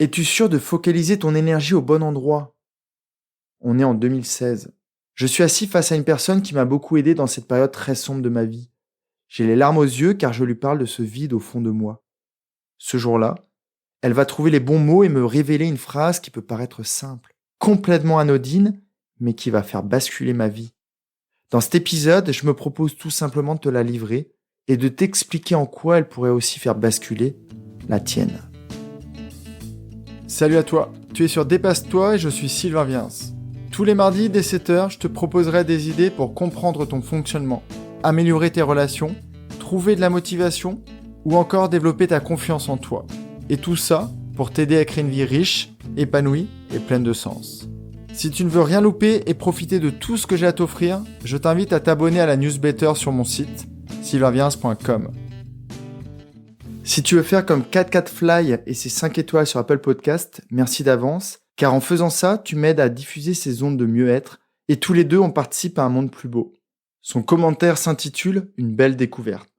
Es-tu sûr de focaliser ton énergie au bon endroit? On est en 2016. Je suis assis face à une personne qui m'a beaucoup aidé dans cette période très sombre de ma vie. J'ai les larmes aux yeux car je lui parle de ce vide au fond de moi. Ce jour-là, elle va trouver les bons mots et me révéler une phrase qui peut paraître simple, complètement anodine, mais qui va faire basculer ma vie. Dans cet épisode, je me propose tout simplement de te la livrer et de t'expliquer en quoi elle pourrait aussi faire basculer la tienne. Salut à toi, tu es sur Dépasse-toi et je suis Sylvain Viens. Tous les mardis dès 7h, je te proposerai des idées pour comprendre ton fonctionnement, améliorer tes relations, trouver de la motivation ou encore développer ta confiance en toi. Et tout ça pour t'aider à créer une vie riche, épanouie et pleine de sens. Si tu ne veux rien louper et profiter de tout ce que j'ai à t'offrir, je t'invite à t'abonner à la newsletter sur mon site sylvainviens.com. Si tu veux faire comme 4-4-Fly et ses 5 étoiles sur Apple Podcast, merci d'avance, car en faisant ça, tu m'aides à diffuser ces ondes de mieux-être, et tous les deux, on participe à un monde plus beau. Son commentaire s'intitule « Une belle découverte ».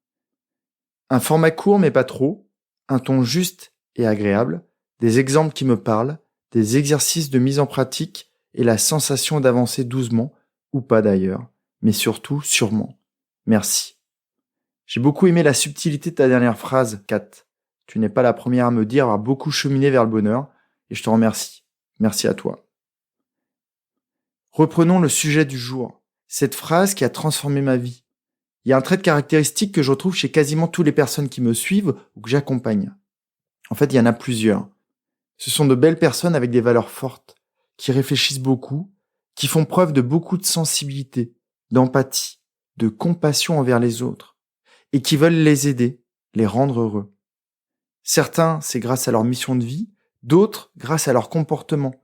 Un format court mais pas trop, un ton juste et agréable, des exemples qui me parlent, des exercices de mise en pratique et la sensation d'avancer doucement, ou pas d'ailleurs, mais surtout sûrement. Merci. J'ai beaucoup aimé la subtilité de ta dernière phrase, Kat. Tu n'es pas la première à me dire avoir beaucoup cheminé vers le bonheur, et je te remercie. Merci à toi. Reprenons le sujet du jour. Cette phrase qui a transformé ma vie. Il y a un trait de caractéristique que je retrouve chez quasiment toutes les personnes qui me suivent ou que j'accompagne. En fait, il y en a plusieurs. Ce sont de belles personnes avec des valeurs fortes, qui réfléchissent beaucoup, qui font preuve de beaucoup de sensibilité, d'empathie, de compassion envers les autres, et qui veulent les aider, les rendre heureux. Certains, c'est grâce à leur mission de vie, d'autres, grâce à leur comportement,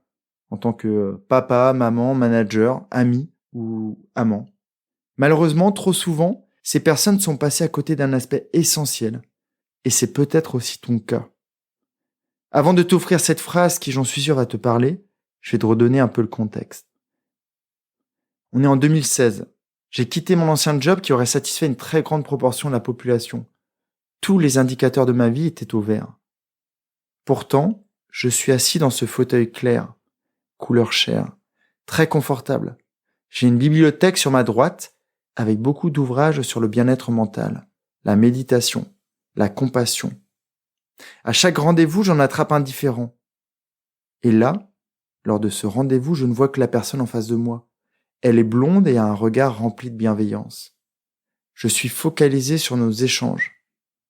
en tant que papa, maman, manager, ami ou amant. Malheureusement, trop souvent, ces personnes sont passées à côté d'un aspect essentiel, et c'est peut-être aussi ton cas. Avant de t'offrir cette phrase qui, j'en suis sûr, va te parler, je vais te redonner un peu le contexte. On est en 2016. J'ai quitté mon ancien job qui aurait satisfait une très grande proportion de la population. Tous les indicateurs de ma vie étaient au vert. Pourtant, je suis assis dans ce fauteuil clair, couleur chair, très confortable. J'ai une bibliothèque sur ma droite avec beaucoup d'ouvrages sur le bien-être mental, la méditation, la compassion. À chaque rendez-vous, j'en attrape un différent. Et là, lors de ce rendez-vous, je ne vois que la personne en face de moi. Elle est blonde et a un regard rempli de bienveillance. Je suis focalisé sur nos échanges.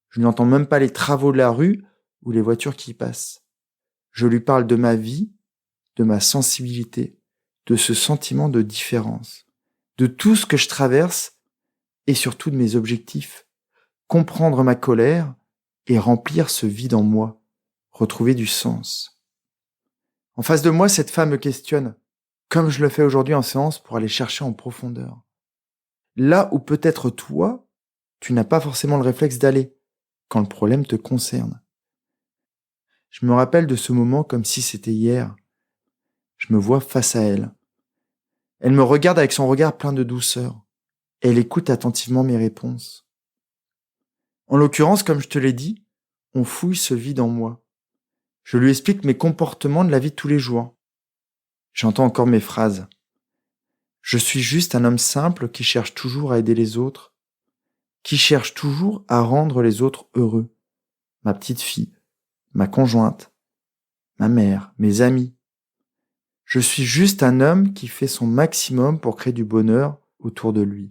Je n'entends même pas les travaux de la rue ou les voitures qui y passent. Je lui parle de ma vie, de ma sensibilité, de ce sentiment de différence, de tout ce que je traverse et surtout de mes objectifs. Comprendre ma colère et remplir ce vide en moi, retrouver du sens. En face de moi, cette femme me questionne, comme je le fais aujourd'hui en séance pour aller chercher en profondeur. Là où peut-être toi, tu n'as pas forcément le réflexe d'aller, quand le problème te concerne. Je me rappelle de ce moment comme si c'était hier. Je me vois face à elle. Elle me regarde avec son regard plein de douceur. Elle écoute attentivement mes réponses. En l'occurrence, comme je te l'ai dit, on fouille ce vide en moi. Je lui explique mes comportements de la vie de tous les jours. J'entends encore mes phrases. Je suis juste un homme simple qui cherche toujours à aider les autres, qui cherche toujours à rendre les autres heureux. Ma petite fille, ma conjointe, ma mère, mes amis. Je suis juste un homme qui fait son maximum pour créer du bonheur autour de lui.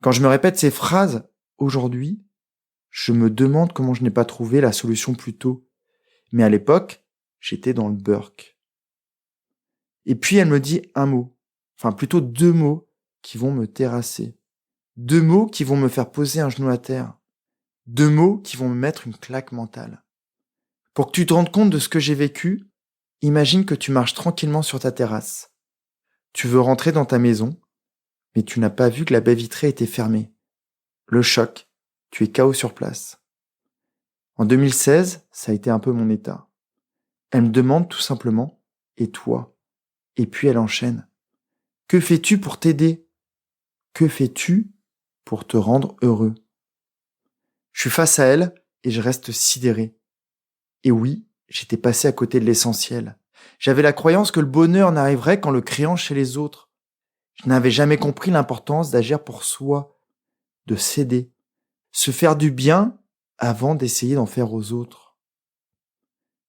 Quand je me répète ces phrases, aujourd'hui, je me demande comment je n'ai pas trouvé la solution plus tôt. Mais à l'époque, j'étais dans le burk. Et puis elle me dit un mot, enfin plutôt 2 mots qui vont me terrasser. 2 mots qui vont me faire poser un genou à terre. 2 mots qui vont me mettre une claque mentale. Pour que tu te rendes compte de ce que j'ai vécu, imagine que tu marches tranquillement sur ta terrasse. Tu veux rentrer dans ta maison, mais tu n'as pas vu que la baie vitrée était fermée. Le choc, tu es KO sur place. En 2016, ça a été un peu mon état. Elle me demande tout simplement « Et toi ?» Et puis elle enchaîne. « Que fais-tu pour t'aider ? Que fais-tu pour te rendre heureux ?» Je suis face à elle et je reste sidéré. Et oui, j'étais passé à côté de l'essentiel. J'avais la croyance que le bonheur n'arriverait qu'en le créant chez les autres. Je n'avais jamais compris l'importance d'agir pour soi, de s'aider, se faire du bien avant d'essayer d'en faire aux autres.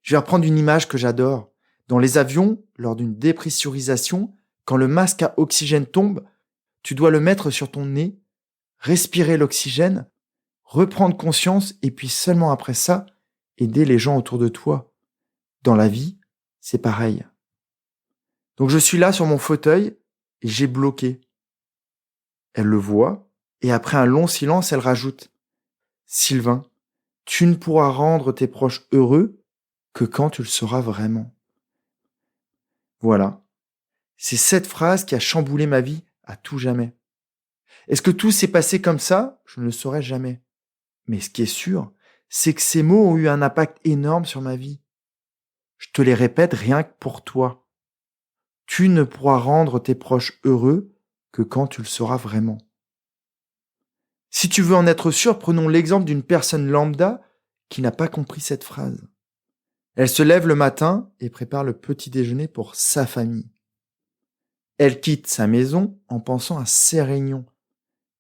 Je vais reprendre une image que j'adore. Dans les avions, lors d'une dépressurisation, quand le masque à oxygène tombe, tu dois le mettre sur ton nez, respirer l'oxygène, reprendre conscience et puis seulement après ça, aider les gens autour de toi. Dans la vie, c'est pareil. Donc je suis là sur mon fauteuil et j'ai bloqué. Elle le voit et après un long silence, elle rajoute « Sylvain, tu ne pourras rendre tes proches heureux que quand tu le seras vraiment. » Voilà. C'est cette phrase qui a chamboulé ma vie à tout jamais. Est-ce que tout s'est passé comme ça? Je ne le saurais jamais. Mais ce qui est sûr, c'est que ces mots ont eu un impact énorme sur ma vie. Je te les répète rien que pour toi. Tu ne pourras rendre tes proches heureux que quand tu le seras vraiment. Si tu veux en être sûr, prenons l'exemple d'une personne lambda qui n'a pas compris cette phrase. Elle se lève le matin et prépare le petit déjeuner pour sa famille. Elle quitte sa maison en pensant à ses réunions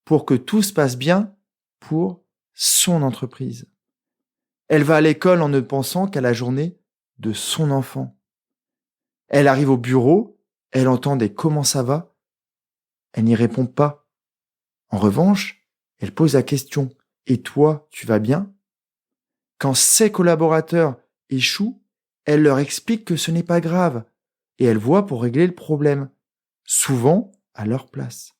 pour que tout se passe bien pour son entreprise. Elle va à l'école en ne pensant qu'à la journée de son enfant. Elle arrive au bureau, elle entend des « comment ça va ?» Elle n'y répond pas. En revanche, elle pose la question « et toi, tu vas bien ?» Quand ses collaborateurs échouent, elle leur explique que ce n'est pas grave et elle voit pour régler le problème, souvent à leur place.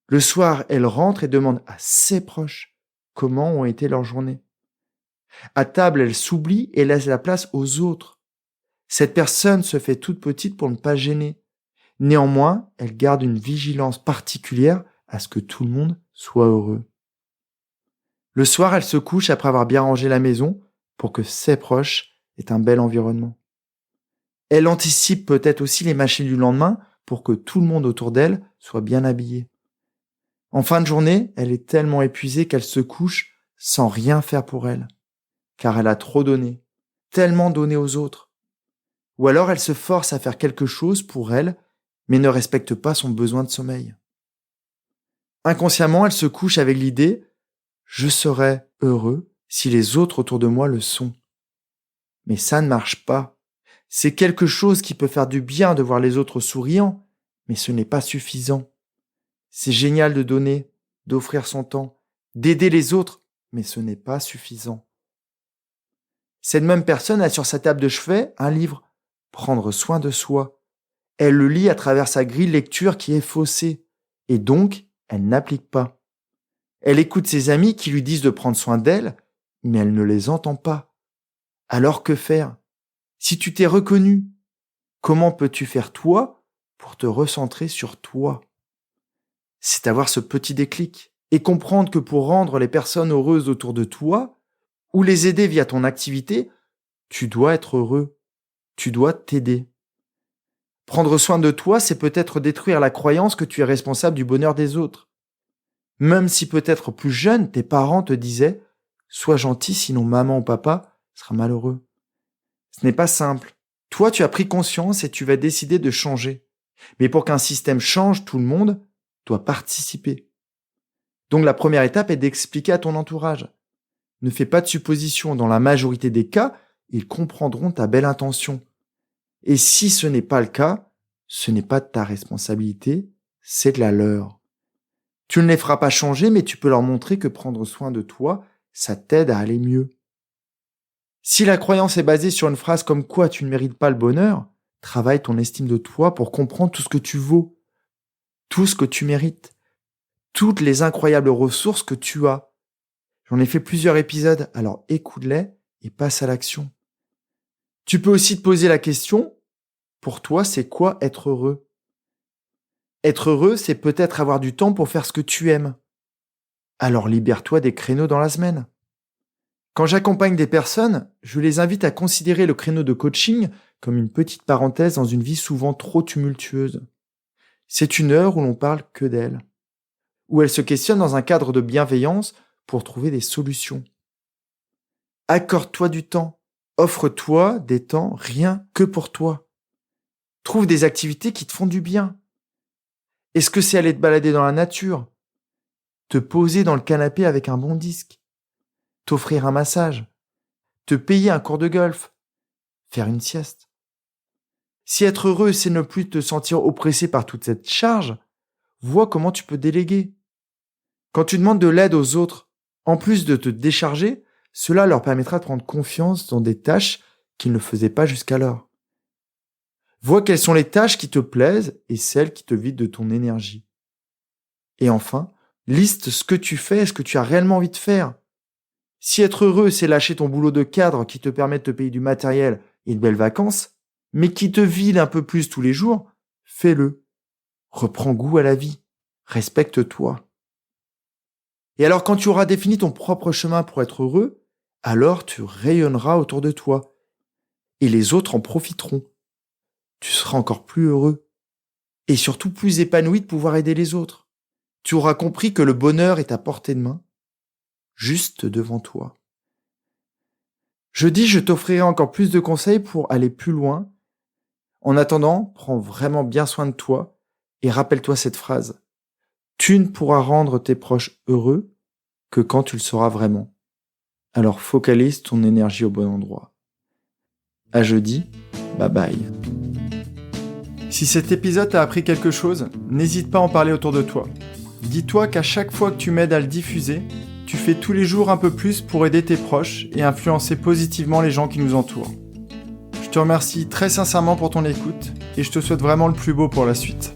Le soir, elle rentre et demande à ses proches comment ont été leurs journées. À table, elle s'oublie et laisse la place aux autres. Cette personne se fait toute petite pour ne pas gêner. Néanmoins, elle garde une vigilance particulière à ce que tout le monde soit heureux. Le soir, elle se couche après avoir bien rangé la maison pour que ses proches aient un bel environnement. Elle anticipe peut-être aussi les machines du lendemain pour que tout le monde autour d'elle soit bien habillé. En fin de journée, elle est tellement épuisée qu'elle se couche sans rien faire pour elle, car elle a trop donné, tellement donné aux autres. Ou alors elle se force à faire quelque chose pour elle, mais ne respecte pas son besoin de sommeil. Inconsciemment, elle se couche avec l'idée « je serai heureux si les autres autour de moi le sont ». Mais ça ne marche pas. C'est quelque chose qui peut faire du bien de voir les autres souriants, mais ce n'est pas suffisant. C'est génial de donner, d'offrir son temps, d'aider les autres, mais ce n'est pas suffisant. Cette même personne a sur sa table de chevet un livre, Prendre soin de soi. Elle le lit à travers sa grille de lecture qui est faussée, et donc elle n'applique pas. Elle écoute ses amis qui lui disent de prendre soin d'elle, mais elle ne les entend pas. Alors que faire? Si tu t'es reconnu, comment peux-tu faire toi pour te recentrer sur toi? C'est avoir ce petit déclic et comprendre que pour rendre les personnes heureuses autour de toi ou les aider via ton activité, tu dois être heureux, tu dois t'aider. Prendre soin de toi, c'est peut-être détruire la croyance que tu es responsable du bonheur des autres. Même si peut-être plus jeune, tes parents te disaient « sois gentil, sinon maman ou papa sera malheureux ». Ce n'est pas simple. Toi, tu as pris conscience et tu vas décider de changer. Mais pour qu'un système change, tout le monde doit participer. Donc la première étape est d'expliquer à ton entourage. Ne fais pas de suppositions. Dans la majorité des cas, ils comprendront ta belle intention. Et si ce n'est pas le cas, ce n'est pas de ta responsabilité, c'est de la leur. Tu ne les feras pas changer, mais tu peux leur montrer que prendre soin de toi, ça t'aide à aller mieux. Si la croyance est basée sur une phrase comme quoi tu ne mérites pas le bonheur, travaille ton estime de toi pour comprendre tout ce que tu vaux, tout ce que tu mérites, toutes les incroyables ressources que tu as. J'en ai fait plusieurs épisodes, alors écoute-les et passe à l'action. Tu peux aussi te poser la question, pour toi, c'est quoi être heureux? Être heureux, c'est peut-être avoir du temps pour faire ce que tu aimes. Alors libère-toi des créneaux dans la semaine. Quand j'accompagne des personnes, je les invite à considérer le créneau de coaching comme une petite parenthèse dans une vie souvent trop tumultueuse. C'est une heure où l'on parle que d'elles, où elles se questionnent dans un cadre de bienveillance pour trouver des solutions. Accorde-toi du temps, Offre-toi des temps rien que pour toi. Trouve des activités qui te font du bien. Est-ce que c'est aller te balader dans la nature? Te poser dans le canapé avec un bon disque? T'offrir un massage? Te payer un cours de golf? Faire une sieste? Si être heureux, c'est ne plus te sentir oppressé par toute cette charge, vois comment tu peux déléguer. Quand tu demandes de l'aide aux autres, en plus de te décharger, cela leur permettra de prendre confiance dans des tâches qu'ils ne faisaient pas jusqu'alors. Vois quelles sont les tâches qui te plaisent et celles qui te vident de ton énergie. Et enfin, liste ce que tu fais et ce que tu as réellement envie de faire. Si être heureux, c'est lâcher ton boulot de cadre qui te permet de te payer du matériel et de belles vacances, mais qui te vide un peu plus tous les jours, fais-le. Reprends goût à la vie. Respecte-toi. Et alors quand tu auras défini ton propre chemin pour être heureux, alors tu rayonneras autour de toi. Et les autres en profiteront. Tu seras encore plus heureux. Et surtout plus épanoui de pouvoir aider les autres. Tu auras compris que le bonheur est à portée de main, juste devant toi. Je t'offrirai encore plus de conseils pour aller plus loin. En attendant, prends vraiment bien soin de toi et rappelle-toi cette phrase. Tu ne pourras rendre tes proches heureux que quand tu le seras vraiment. Alors focalise ton énergie au bon endroit. À jeudi, bye bye. Si cet épisode t'a appris quelque chose, n'hésite pas à en parler autour de toi. Dis-toi qu'à chaque fois que tu m'aides à le diffuser, tu fais tous les jours un peu plus pour aider tes proches et influencer positivement les gens qui nous entourent. Je te remercie très sincèrement pour ton écoute et je te souhaite vraiment le plus beau pour la suite.